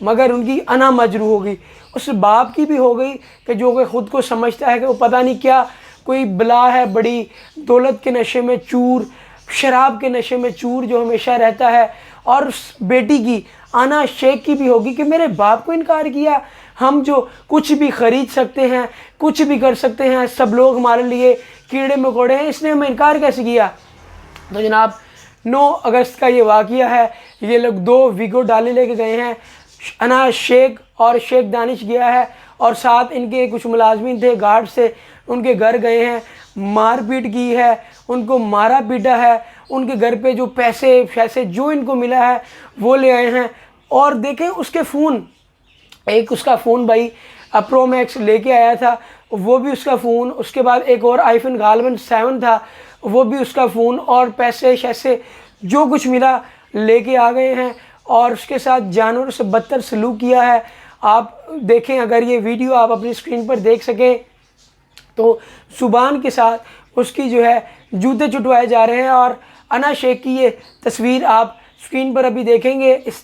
مگر ان کی انا مجروح ہو گئی، اس باپ کی بھی ہو گئی کہ جو کہ خود کو سمجھتا ہے کہ وہ پتہ نہیں کیا کوئی بلا ہے بڑی، دولت کے نشے میں چور، شراب کے نشے میں چور جو ہمیشہ رہتا ہے، اور اس بیٹی کی انا شیخ کی بھی ہوگی کہ میرے باپ کو انکار کیا، ہم جو کچھ بھی خرید سکتے ہیں، کچھ بھی کر سکتے ہیں، سب لوگ ہمارے لیے کیڑے مکوڑے ہیں، اس نے ہمیں انکار کیسے کیا؟ تو جناب 9 اگست کا یہ واقعہ ہے، یہ لوگ 2 ویگو ڈالے لے کے گئے ہیں، انا شیخ اور شیخ دانش گیا ہے، اور ساتھ ان کے کچھ ملازمین تھے گارڈ سے، ان کے گھر گئے ہیں، مار پیٹ کی ہے، ان کو مارا پیٹا ہے، ان کے گھر پہ جو پیسے جو ان کو ملا ہے وہ لے آئے ہیں، اور دیکھیں اس کے فون، ایک اس کا فون بھائی پرو میکس لے کے آیا تھا، وہ بھی اس کا فون، اس کے بعد ایک اور آئی فون غالباً 7 تھا، وہ بھی اس کا فون، اور پیسے شیسے جو کچھ ملا لے کے آ گئے ہیں، اور اس کے ساتھ جانوروں سے بدتر سلوک کیا ہے۔ آپ دیکھیں، اگر یہ ویڈیو آپ اپنی اسکرین پر دیکھ سکیں تو زبان کے ساتھ اس کی جو ہے جوتے چٹوائے جا رہے ہیں، اور انا شیخ کی یہ تصویر آپ اسکرین پر ابھی دیکھیں گے، اس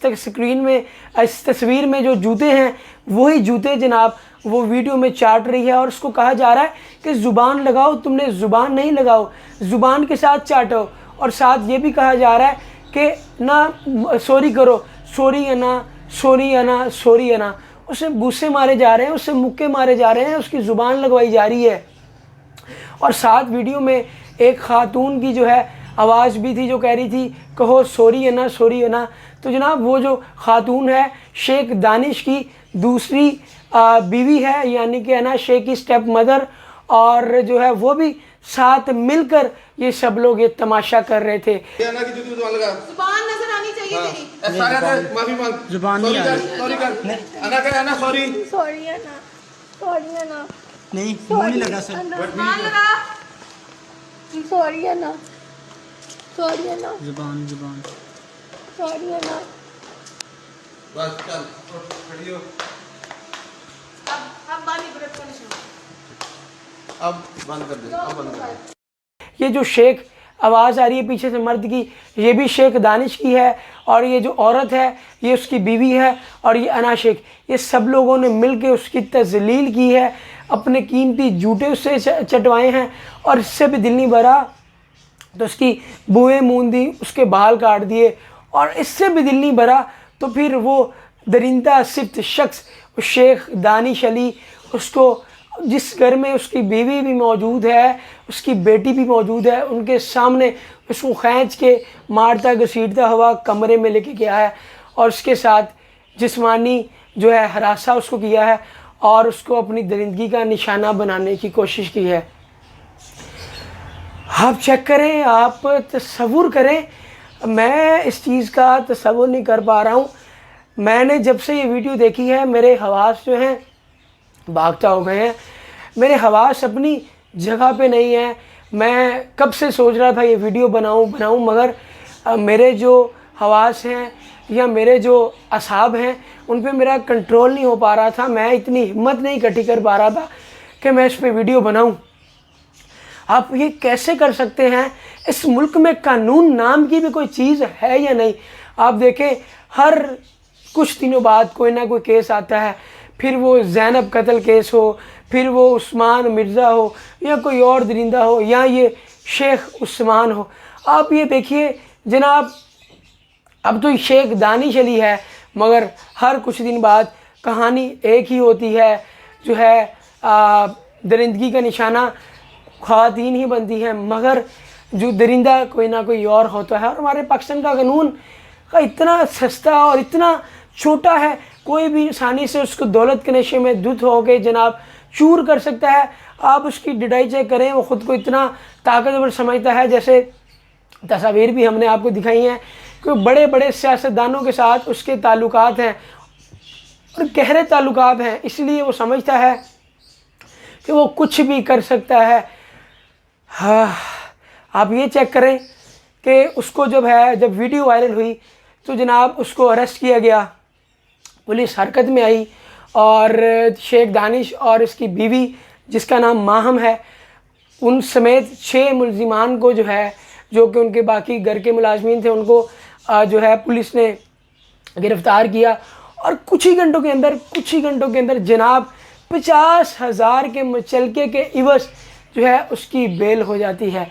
تصویر میں جو جوتے ہیں وہی جوتے جناب وہ ویڈیو میں چاٹ رہی ہے، اور اس کو کہا جا رہا ہے کہ زبان لگاؤ، تم نے زبان نہیں لگاؤ، زبان کے ساتھ چاٹو، اور ساتھ یہ بھی کہا جا رہا ہے کہ نہ سوری کرو، سوری انا، سوری انا، سوری انا، اسے بوسے مارے جا رہے ہیں، اسے مکے مارے جا رہے ہیں، اس کی زبان لگوائی جا رہی ہے، اور ساتھ ویڈیو میں ایک خاتون کی جو ہے آواز بھی تھی جو کہہ رہی تھی کہو سوری انا، سوری انا۔ تو جناب وہ جو خاتون ہے شیخ دانش کی دوسری بیوی ہے، یعنی کہ انا شیخ کی اسٹیپ مدر، اور جو ہے وہ بھی ساتھ مل کر یہ سب لوگ یہ تماشا کر رہے تھے۔ زبان نظر آنی چاہیے تیری، معافی مانگ، زبان نہیں آ رہی، سوری کر، انا کہ انا سوری، سوری ہے نا، سوری ہے نا، نہیں منہ نہیں لگا سر، زبان لگا، سوری ہے نا، سوری ہے نا، زبان سوری ہے نا۔ بس چل کھڑی ہو، اب بانی برت کا نشان، اب بند کر دے، اب بند کر دے۔ یہ جو شیخ آواز آ رہی ہے پیچھے سے مرد کی، یہ بھی شیخ دانش کی ہے، اور یہ جو عورت ہے یہ اس کی بیوی ہے، اور یہ انا شیخ، یہ سب لوگوں نے مل کے اس کی تذلیل کی ہے، اپنے قیمتی جوتے اس سے چٹوائے ہیں، اور اس سے بھی دل نہیں بھرا تو اس کی بوئیں موندی، اس کے بال کاٹ دیے، اور اس سے بھی دل نہیں بھرا تو پھر وہ درندہ صفت شخص شیخ دانش علی، اس کو جس گھر میں اس کی بیوی بھی موجود ہے، اس کی بیٹی بھی موجود ہے، ان کے سامنے اس کو کھینچ کے مارتا گھسیٹتا ہوا کمرے میں لے کے گیا ہے، اور اس کے ساتھ جسمانی جو ہے ہراسہ اس کو کیا ہے، اور اس کو اپنی درندگی کا نشانہ بنانے کی کوشش کی ہے۔ آپ چیک کریں، آپ تصور کریں، میں اس چیز کا تصور نہیں کر پا رہا ہوں۔ میں نے جب سے یہ ویڈیو دیکھی ہے میرے حواس جو ہیں بھاگتا ہو گئے ہیں، میرے حواس اپنی جگہ پہ نہیں ہیں۔ میں کب سے سوچ رہا تھا یہ ویڈیو بناؤں مگر میرے جو حواس ہیں یا میرے جو اعصاب ہیں ان پہ میرا کنٹرول نہیں ہو پا رہا تھا، میں اتنی ہمت نہیں اکٹھی کر پا رہا تھا کہ میں اس پہ ویڈیو بناؤں۔ آپ یہ کیسے کر سکتے ہیں؟ اس ملک میں قانون نام کی بھی کوئی چیز ہے یا نہیں؟ آپ دیکھیں ہر کچھ دنوں بعد کوئی نہ کوئی کیس آتا ہے، پھر وہ زینب قتل کیس ہو، پھر وہ عثمان مرزا ہو، یا کوئی اور درندہ ہو، یا یہ شیخ عثمان ہو۔ آپ یہ دیکھیے جناب، اب تو شیخ دانش علی ہے مگر ہر کچھ دن بعد کہانی ایک ہی ہوتی ہے، جو ہے درندگی کا نشانہ خواتین ہی بنتی ہیں، مگر جو درندہ کوئی نہ کوئی اور ہوتا ہے۔ اور ہمارے پاکستان کا قانون کا اتنا سستا اور اتنا چھوٹا ہے، کوئی بھی آسانی سے اس کو دولت کے نشے میں دھت ہو کے جناب چور کر سکتا ہے۔ آپ اس کی ڈڈائی چیک کریں، وہ خود کو اتنا طاقتور سمجھتا ہے، جیسے تصاویر بھی ہم نے آپ کو دکھائی ہیں کہ بڑے بڑے سیاستدانوں کے ساتھ اس کے تعلقات ہیں، اور گہرے تعلقات ہیں، اس لیے وہ سمجھتا ہے کہ وہ کچھ بھی کر سکتا ہے۔ ہاں، آپ یہ چیک کریں کہ اس کو جب ویڈیو وائرل ہوئی تو جناب اس کو اریسٹ کیا گیا، پولیس حرکت میں آئی، اور شیخ دانش اور اس کی بیوی جس کا نام ماہم ہے، ان سمیت 6 ملزمان کو جو کہ ان کے باقی گھر کے ملازمین تھے، ان کو جو ہے پولیس نے گرفتار کیا، اور کچھ ہی گھنٹوں کے اندر جناب 50,000 کے مچلکے کے عوض جو ہے اس کی بیل ہو جاتی ہے۔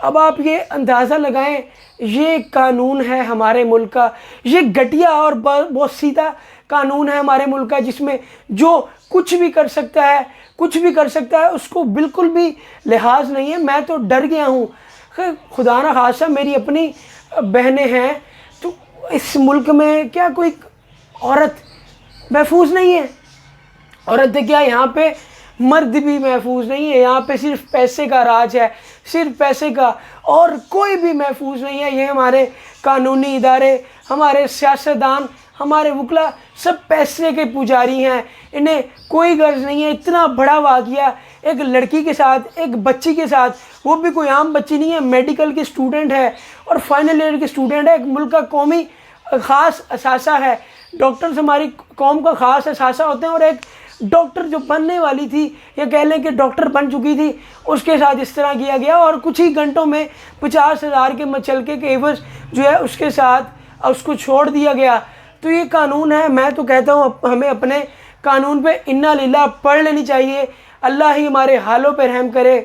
اب آپ یہ اندازہ لگائیں، یہ قانون ہے ہمارے ملک کا، یہ گھٹیا اور بہت سیدھا قانون ہے ہمارے ملک کا، جس میں جو کچھ بھی کر سکتا ہے اس کو بالکل بھی لحاظ نہیں ہے۔ میں تو ڈر گیا ہوں، خدا نہ خواستہ میری اپنی بہنیں ہیں، تو اس ملک میں کیا کوئی عورت محفوظ نہیں ہے؟ عورت کیا یہاں پہ مرد بھی محفوظ نہیں ہے، یہاں پہ صرف پیسے کا راج ہے، صرف پیسے کا، اور کوئی بھی محفوظ نہیں ہے۔ یہ ہمارے قانونی ادارے، ہمارے سیاستدان، ہمارے وکلا سب پیسے کے پجاری ہیں، انہیں کوئی غرض نہیں ہے۔ اتنا بڑا واقعہ ایک لڑکی کے ساتھ، ایک بچی کے ساتھ، وہ بھی کوئی عام بچی نہیں ہے، میڈیکل کی اسٹوڈنٹ ہے اور فائنل ایئر کی اسٹوڈنٹ ہے، ایک ملک کا قومی خاص اثاثہ ہے۔ ڈاکٹرز ہماری قوم کا خاص اثاثہ ہوتے ہیں، اور ایک ڈاکٹر جو بننے والی تھی یا کہہ لیں کہ ڈاکٹر بن چکی تھی، اس کے ساتھ اس طرح کیا گیا، اور کچھ ہی گھنٹوں میں 50,000 کے مچلکے کے عوض جو ہے اس کے ساتھ اس کو چھوڑ دیا گیا۔ تو یہ قانون ہے۔ میں تو کہتا ہوں ہمیں اپنے قانون پہ انا للہ پڑھ لینی چاہیے، اللہ ہی ہمارے حالوں پہ رحم کرے۔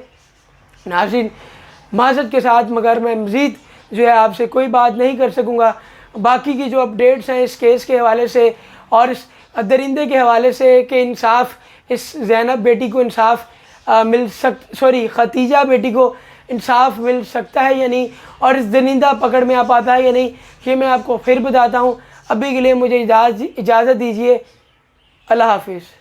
ناظرین، معذرت کے ساتھ مگر میں مزید جو ہے آپ سے کوئی بات نہیں کر سکوں گا۔ باقی کی جو اپڈیٹس ہیں اس کیس کے حوالے سے اور اس درندے کے حوالے سے کہ انصاف، اس زینب بیٹی کو انصاف ختیجہ بیٹی کو انصاف مل سکتا ہے یا نہیں، اور اس درندہ پکڑ میں آپ آتا ہے یا نہیں، یہ میں آپ کو پھر بتاتا ہوں۔ ابھی کے لیے مجھے اجازت دیجیے۔ اللہ حافظ۔